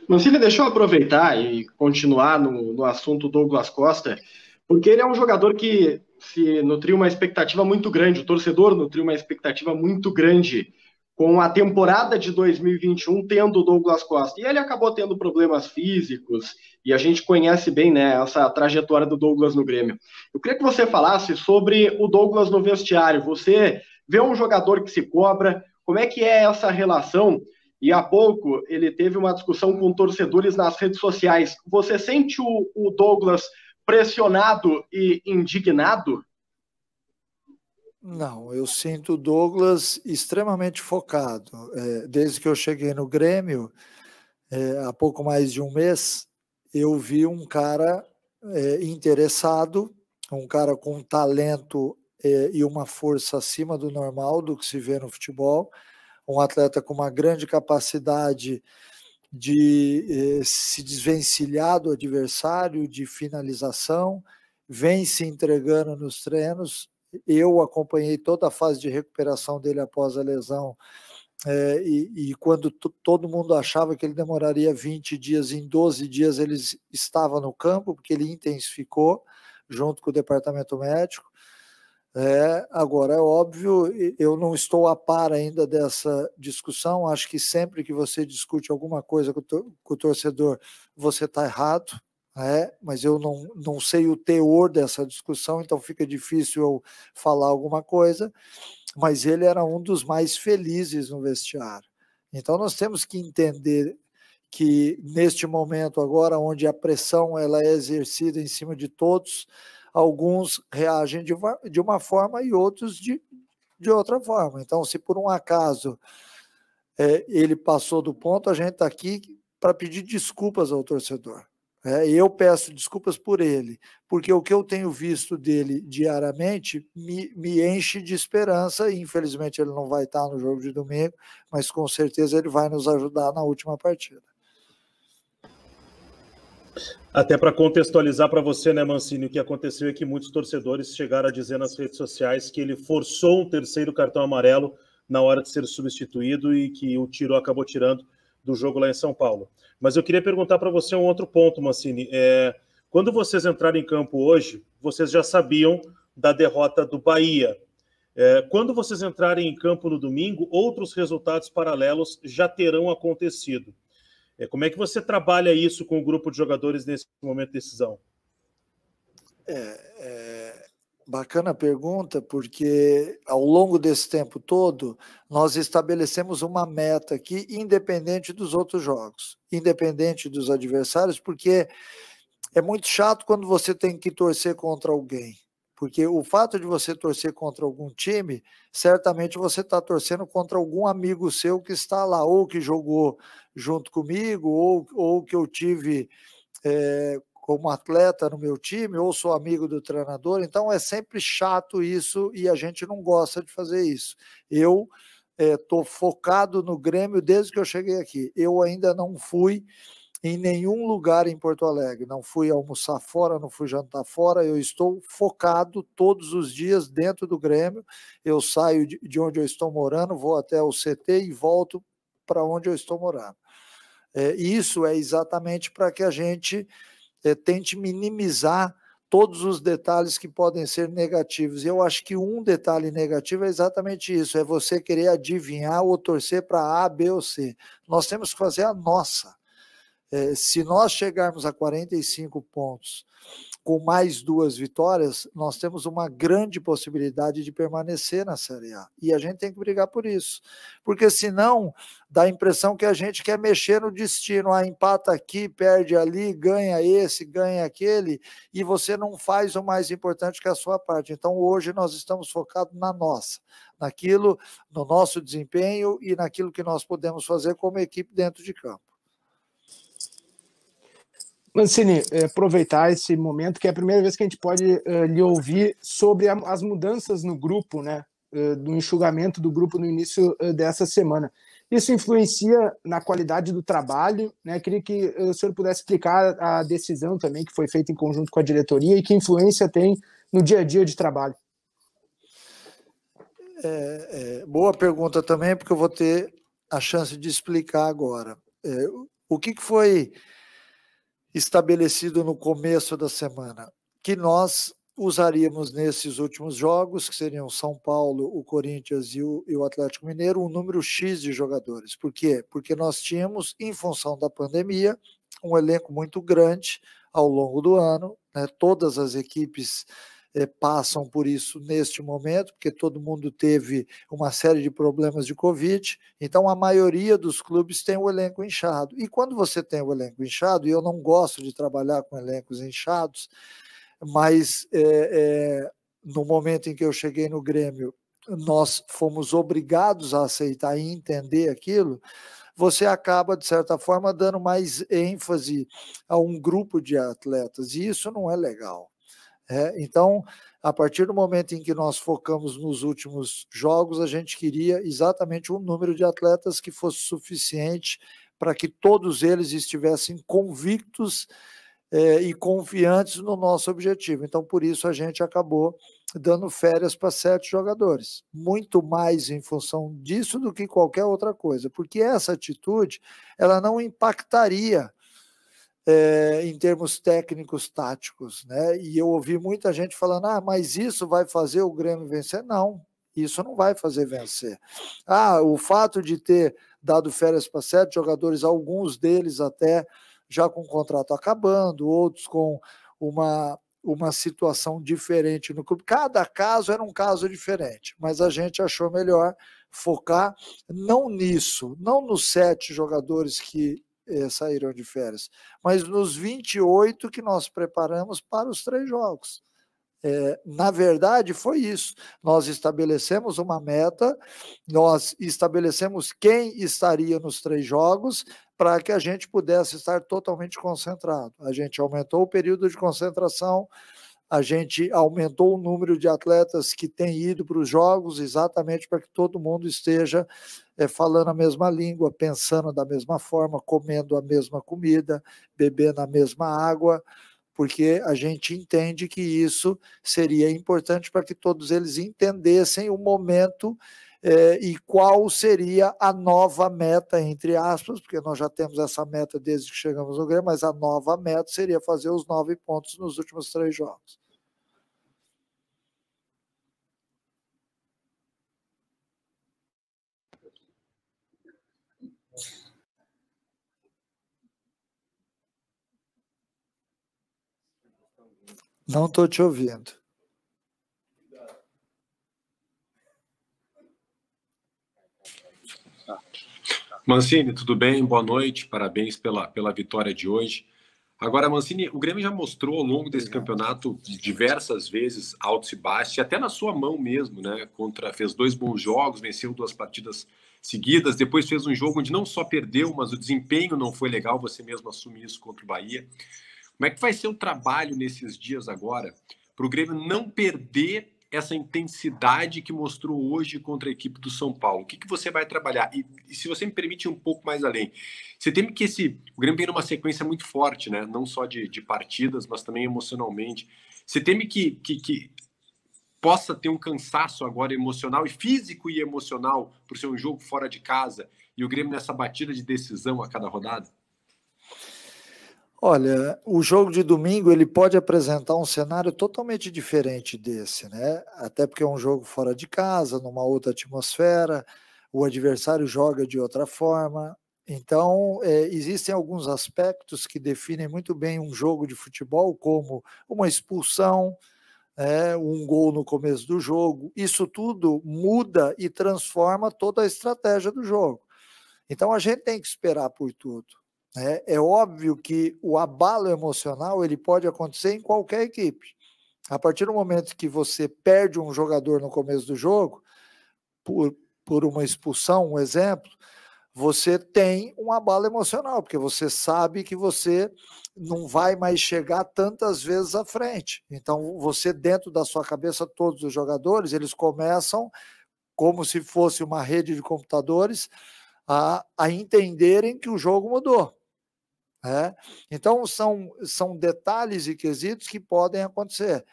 Mancini, deixa eu aproveitar e continuar no assunto Douglas Costa, porque ele é um jogador que se nutriu uma expectativa muito grande, o torcedor nutriu uma expectativa muito grande com a temporada de 2021 tendo o Douglas Costa. E ele acabou tendo problemas físicos, e a gente conhece bem, né, essa trajetória do Douglas no Grêmio. Eu queria que você falasse sobre o Douglas no vestiário. Você vê um jogador que se cobra, como é que é essa relação? E há pouco ele teve uma discussão com torcedores nas redes sociais. Você sente o Douglas pressionado e indignado? Não, eu sinto o Douglas extremamente focado. Desde que eu cheguei no Grêmio, há pouco mais de um mês, eu vi um cara interessado, um cara com talento e uma força acima do normal do que se vê no futebol, um atleta com uma grande capacidade de se desvencilhar do adversário, de finalização, vem se entregando nos treinos. Eu acompanhei toda a fase de recuperação dele após a lesão, e quando todo mundo achava que ele demoraria 20 dias, em 12 dias ele estava no campo, porque ele intensificou junto com o departamento médico. Agora, é óbvio, eu não estou a par ainda dessa discussão, acho que sempre que você discute alguma coisa com o torcedor, você está errado, mas eu não sei o teor dessa discussão, então fica difícil eu falar alguma coisa, mas ele era um dos mais felizes no vestiário. Então nós temos que entender que neste momento agora, onde a pressão ela é exercida em cima de todos, alguns reagem de uma forma e outros de outra forma. Então, se por um acaso ele passou do ponto, a gente está aqui para pedir desculpas ao torcedor. Eu peço desculpas por ele, porque o que eu tenho visto dele diariamente me enche de esperança, e infelizmente ele não vai estar no jogo de domingo, mas com certeza ele vai nos ajudar na última partida. Até para contextualizar para você, né, Mancini, o que aconteceu é que muitos torcedores chegaram a dizer nas redes sociais que ele forçou um terceiro cartão amarelo na hora de ser substituído e que o acabou tirando do jogo lá em São Paulo. Mas eu queria perguntar para você um outro ponto, Mancini. Quando vocês entraram em campo hoje, vocês já sabiam da derrota do Bahia. Quando vocês entrarem em campo no domingo, outros resultados paralelos já terão acontecido. Como é que você trabalha isso com o grupo de jogadores nesse momento de decisão? Bacana a pergunta, porque ao longo desse tempo todo, nós estabelecemos uma meta aqui, independente dos outros jogos, independente dos adversários, porque é muito chato quando você tem que torcer contra alguém. Porque o fato de você torcer contra algum time, certamente você está torcendo contra algum amigo seu que está lá, ou que jogou junto comigo, ou que eu tive como atleta no meu time, ou sou amigo do treinador. Então é sempre chato isso e a gente não gosta de fazer isso. Eu estou focado no Grêmio desde que eu cheguei aqui. Eu ainda não fui em nenhum lugar em Porto Alegre, não fui almoçar fora, não fui jantar fora, eu estou focado todos os dias dentro do Grêmio, eu saio de onde eu estou morando, vou até o CT e volto para onde eu estou morando. Isso é exatamente para que a gente tente minimizar todos os detalhes que podem ser negativos. E eu acho que um detalhe negativo é exatamente isso, é você querer adivinhar ou torcer para A, B ou C. Nós temos que fazer a nossa. Se nós chegarmos a 45 pontos com mais 2 vitórias, nós temos uma grande possibilidade de permanecer na Série A. E a gente tem que brigar por isso. Porque senão dá a impressão que a gente quer mexer no destino. Empata aqui, perde ali, ganha esse, ganha aquele, e você não faz o mais importante que é a sua parte. Então hoje nós estamos focados na nossa, naquilo, no nosso desempenho e naquilo que nós podemos fazer como equipe dentro de campo. Mancini, aproveitar esse momento, que é a primeira vez que a gente pode lhe ouvir sobre as mudanças no grupo, né, do enxugamento do grupo no início dessa semana. Isso influencia na qualidade do trabalho, né? Queria que o senhor pudesse explicar a decisão também, que foi feita em conjunto com a diretoria, e que influência tem no dia a dia de trabalho. Boa pergunta também, porque eu vou ter a chance de explicar agora. O que foi estabelecido no começo da semana? Que nós usaríamos nesses últimos jogos, que seriam São Paulo, o Corinthians e o Atlético Mineiro, um número X de jogadores. Por quê? Porque nós tínhamos, em função da pandemia, um elenco muito grande ao longo do ano, né? Todas as equipes passam por isso neste momento, porque todo mundo teve uma série de problemas de Covid, então a maioria dos clubes tem o elenco inchado. E quando você tem o elenco inchado, e eu não gosto de trabalhar com elencos inchados, mas no momento em que eu cheguei no Grêmio, nós fomos obrigados a aceitar e entender aquilo, você acaba, de certa forma, dando mais ênfase a um grupo de atletas, e isso não é legal. Então, a partir do momento em que nós focamos nos últimos jogos, a gente queria exatamente um número de atletas que fosse suficiente para que todos eles estivessem convictos e confiantes no nosso objetivo. Então, por isso, a gente acabou dando férias para 7 jogadores. Muito mais em função disso do que qualquer outra coisa, porque essa atitude ela não impactaria em termos técnicos, táticos, né? E eu ouvi muita gente falando, mas isso vai fazer o Grêmio vencer? Não, isso não vai fazer vencer. O fato de ter dado férias para 7 jogadores, alguns deles até já com o contrato acabando, outros com uma situação diferente no clube. Cada caso era um caso diferente, mas a gente achou melhor focar não nisso, não nos 7 jogadores que saíram de férias, mas nos 28 que nós preparamos para os 3 jogos. Na verdade, foi isso. Nós estabelecemos uma meta, nós estabelecemos quem estaria nos 3 jogos para que a gente pudesse estar totalmente concentrado. A gente aumentou o período de concentração, a gente aumentou o número de atletas que têm ido para os jogos, exatamente para que todo mundo esteja falando a mesma língua, pensando da mesma forma, comendo a mesma comida, bebendo a mesma água, porque a gente entende que isso seria importante para que todos eles entendessem o momento e qual seria a nova meta, entre aspas, porque nós já temos essa meta desde que chegamos no Grêmio, mas a nova meta seria fazer os 9 pontos nos últimos 3 jogos. Não estou te ouvindo. Mancini, tudo bem? Boa noite, parabéns pela vitória de hoje. Agora, Mancini, o Grêmio já mostrou ao longo desse campeonato diversas vezes altos e baixos, e até na sua mão mesmo, né? Fez 2 bons jogos, venceu 2 partidas seguidas, depois fez um jogo onde não só perdeu, mas o desempenho não foi legal, você mesmo assume isso contra o Bahia. Como é que vai ser o trabalho nesses dias agora para o Grêmio não perder essa intensidade que mostrou hoje contra a equipe do São Paulo? O que você vai trabalhar? E se você me permite um pouco mais além, você teme que o Grêmio vem numa sequência muito forte, né? Não só de partidas, mas também emocionalmente. Você teme que possa ter um cansaço agora emocional, e físico e emocional, por ser um jogo fora de casa, e o Grêmio nessa batida de decisão a cada rodada? Olha, o jogo de domingo ele pode apresentar um cenário totalmente diferente desse, né? Até porque é um jogo fora de casa, numa outra atmosfera, o adversário joga de outra forma. Então, existem alguns aspectos que definem muito bem um jogo de futebol, como uma expulsão, um gol no começo do jogo. Isso tudo muda e transforma toda a estratégia do jogo. Então, a gente tem que esperar por tudo. É óbvio que o abalo emocional ele pode acontecer em qualquer equipe. A partir do momento que você perde um jogador no começo do jogo, por uma expulsão, um exemplo, você tem um abalo emocional, porque você sabe que você não vai mais chegar tantas vezes à frente. Então, você, dentro da sua cabeça, todos os jogadores, eles começam, como se fosse uma rede de computadores, a entenderem que o jogo mudou. Então, são detalhes e quesitos que podem acontecer.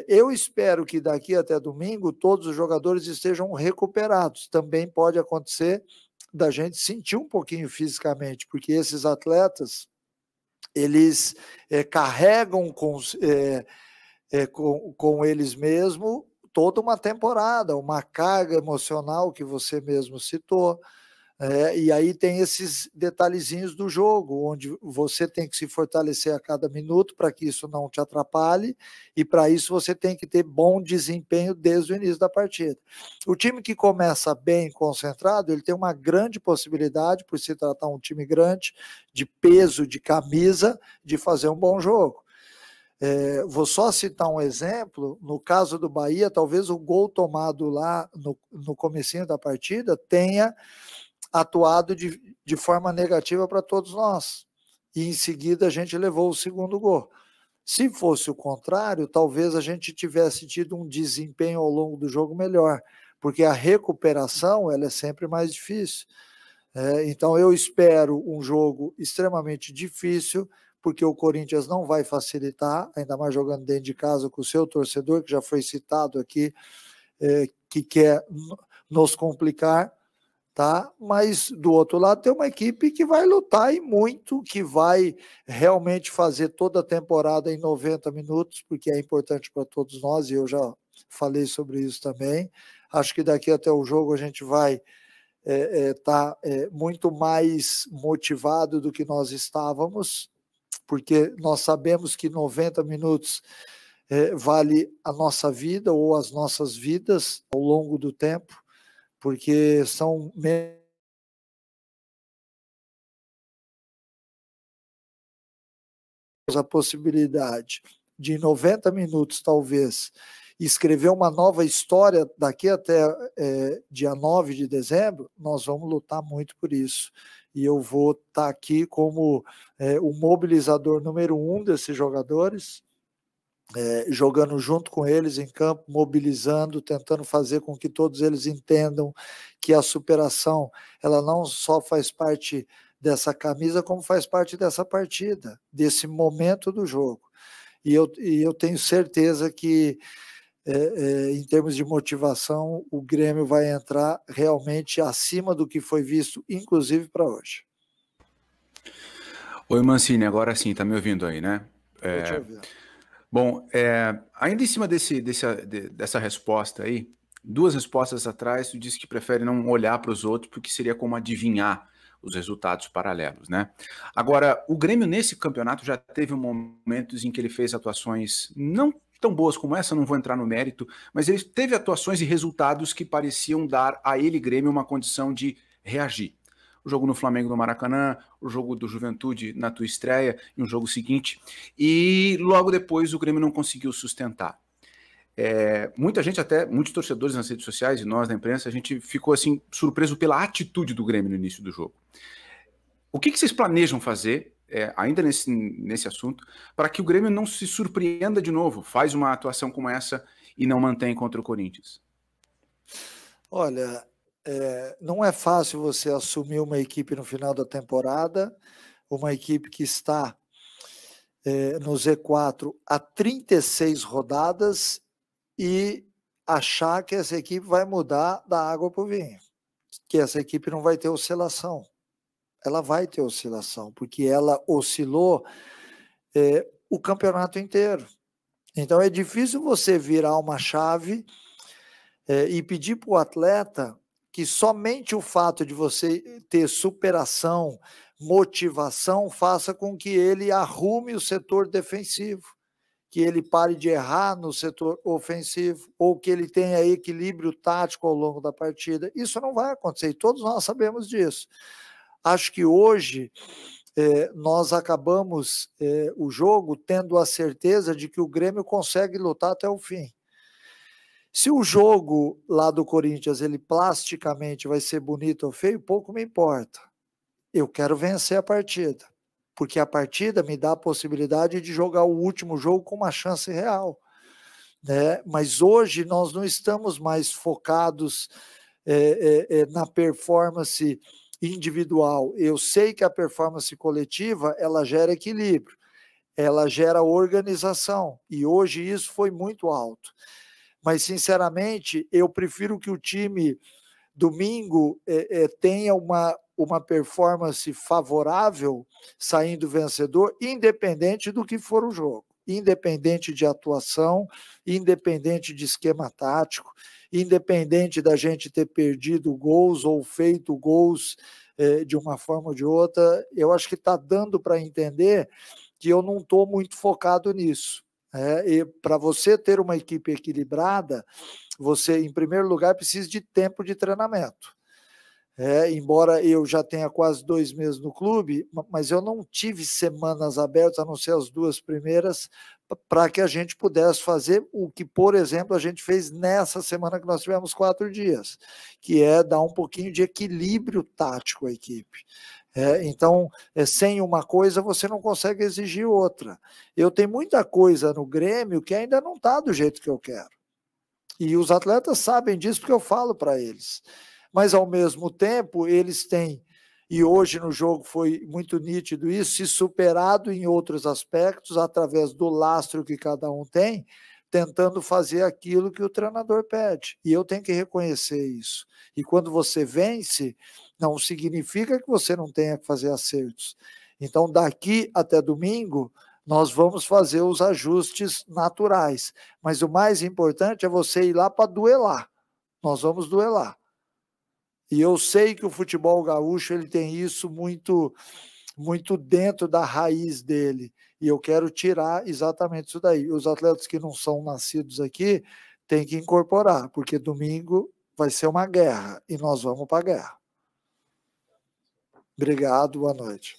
Eu espero que daqui até domingo todos os jogadores estejam recuperados. Também pode acontecer da gente sentir um pouquinho fisicamente, porque esses atletas, eles carregam com eles mesmos toda uma temporada, uma carga emocional que você mesmo citou. E aí tem esses detalhezinhos do jogo, onde você tem que se fortalecer a cada minuto para que isso não te atrapalhe, e para isso você tem que ter bom desempenho desde o início da partida. O time que começa bem concentrado, ele tem uma grande possibilidade, por se tratar um time grande, de peso, de camisa, de fazer um bom jogo. Vou só citar um exemplo. No caso do Bahia, talvez o gol tomado lá no comecinho da partida tenha atuado de forma negativa para todos nós, e em seguida a gente levou o segundo gol. Se fosse o contrário, talvez a gente tivesse tido um desempenho ao longo do jogo melhor, porque a recuperação ela é sempre mais difícil. Então eu espero um jogo extremamente difícil, porque o Corinthians não vai facilitar, ainda mais jogando dentro de casa com o seu torcedor, que já foi citado aqui, que quer nos complicar, tá? Mas do outro lado tem uma equipe que vai lutar e muito, que vai realmente fazer toda a temporada em 90 minutos, porque é importante para todos nós, e eu já falei sobre isso também. Acho que daqui até o jogo a gente vai estar muito mais motivado do que nós estávamos, porque nós sabemos que 90 minutos vale a nossa vida ou as nossas vidas ao longo do tempo, porque são a possibilidade de em 90 minutos, talvez, escrever uma nova história daqui até dia 9 de dezembro, nós vamos lutar muito por isso. E eu vou estar aqui como o mobilizador número 1 desses jogadores, jogando junto com eles em campo, mobilizando, tentando fazer com que todos eles entendam que a superação, ela não só faz parte dessa camisa, como faz parte dessa partida, desse momento do jogo. E eu tenho certeza que, em termos de motivação, o Grêmio vai entrar realmente acima do que foi visto, inclusive para hoje. Oi, Mancini, agora sim, tá me ouvindo aí, né? Vou te ouvir. Bom, ainda em cima dessa resposta aí, 2 respostas atrás, tu disse que prefere não olhar para os outros porque seria como adivinhar os resultados paralelos, né? Agora, o Grêmio nesse campeonato já teve momentos em que ele fez atuações não tão boas como essa, não vou entrar no mérito, mas ele teve atuações e resultados que pareciam dar a ele, Grêmio, uma condição de reagir. O jogo no Flamengo no Maracanã, o jogo do Juventude na tua estreia e um jogo seguinte, e logo depois o Grêmio não conseguiu sustentar. Muita gente, até muitos torcedores nas redes sociais e nós na imprensa, a gente ficou assim surpreso pela atitude do Grêmio no início do jogo. O que vocês planejam fazer, ainda nesse assunto, para que o Grêmio não se surpreenda de novo, faz uma atuação como essa e não mantém contra o Corinthians? Olha, não é fácil você assumir uma equipe no final da temporada, uma equipe que está no Z4 há 36 rodadas e achar que essa equipe vai mudar da água para o vinho, que essa equipe não vai ter oscilação. Ela vai ter oscilação, porque ela oscilou o campeonato inteiro. Então é difícil você virar uma chave e pedir para o atleta que somente o fato de você ter superação, motivação, faça com que ele arrume o setor defensivo, que ele pare de errar no setor ofensivo, ou que ele tenha equilíbrio tático ao longo da partida. Isso não vai acontecer, e todos nós sabemos disso. Acho que hoje nós acabamos o jogo tendo a certeza de que o Grêmio consegue lutar até o fim. Se o jogo lá do Corinthians, ele plasticamente vai ser bonito ou feio, pouco me importa. Eu quero vencer a partida, porque a partida me dá a possibilidade de jogar o último jogo com uma chance real, né? Mas hoje nós não estamos mais focados na performance individual. Eu sei que a performance coletiva, ela gera equilíbrio, ela gera organização, e hoje isso foi muito alto. Mas, sinceramente, eu prefiro que o time domingo tenha uma performance favorável, saindo vencedor, independente do que for o jogo, independente de atuação, independente de esquema tático, independente da gente ter perdido gols ou feito gols de uma forma ou de outra. Eu acho que está dando para entender que eu não estou muito focado nisso. E para você ter uma equipe equilibrada, você, em primeiro lugar, precisa de tempo de treinamento. Embora eu já tenha quase 2 meses no clube, mas eu não tive semanas abertas, a não ser as 2 primeiras, para que a gente pudesse fazer o que, por exemplo, a gente fez nessa semana que nós tivemos 4 dias, que é dar um pouquinho de equilíbrio tático à equipe. Então, sem uma coisa, você não consegue exigir outra. Eu tenho muita coisa no Grêmio que ainda não está do jeito que eu quero. E os atletas sabem disso porque eu falo para eles. Mas, ao mesmo tempo, eles têm, e hoje no jogo foi muito nítido isso, se superado em outros aspectos, através do lastro que cada um tem, tentando fazer aquilo que o treinador pede. E eu tenho que reconhecer isso. E quando você vence, não significa que você não tenha que fazer acertos. Então, daqui até domingo, nós vamos fazer os ajustes naturais. Mas o mais importante é você ir lá para duelar. Nós vamos duelar. E eu sei que o futebol gaúcho ele tem isso muito, muito dentro da raiz dele. E eu quero tirar exatamente isso daí. Os atletas que não são nascidos aqui têm que incorporar, porque domingo vai ser uma guerra e nós vamos para a guerra. Obrigado, boa noite.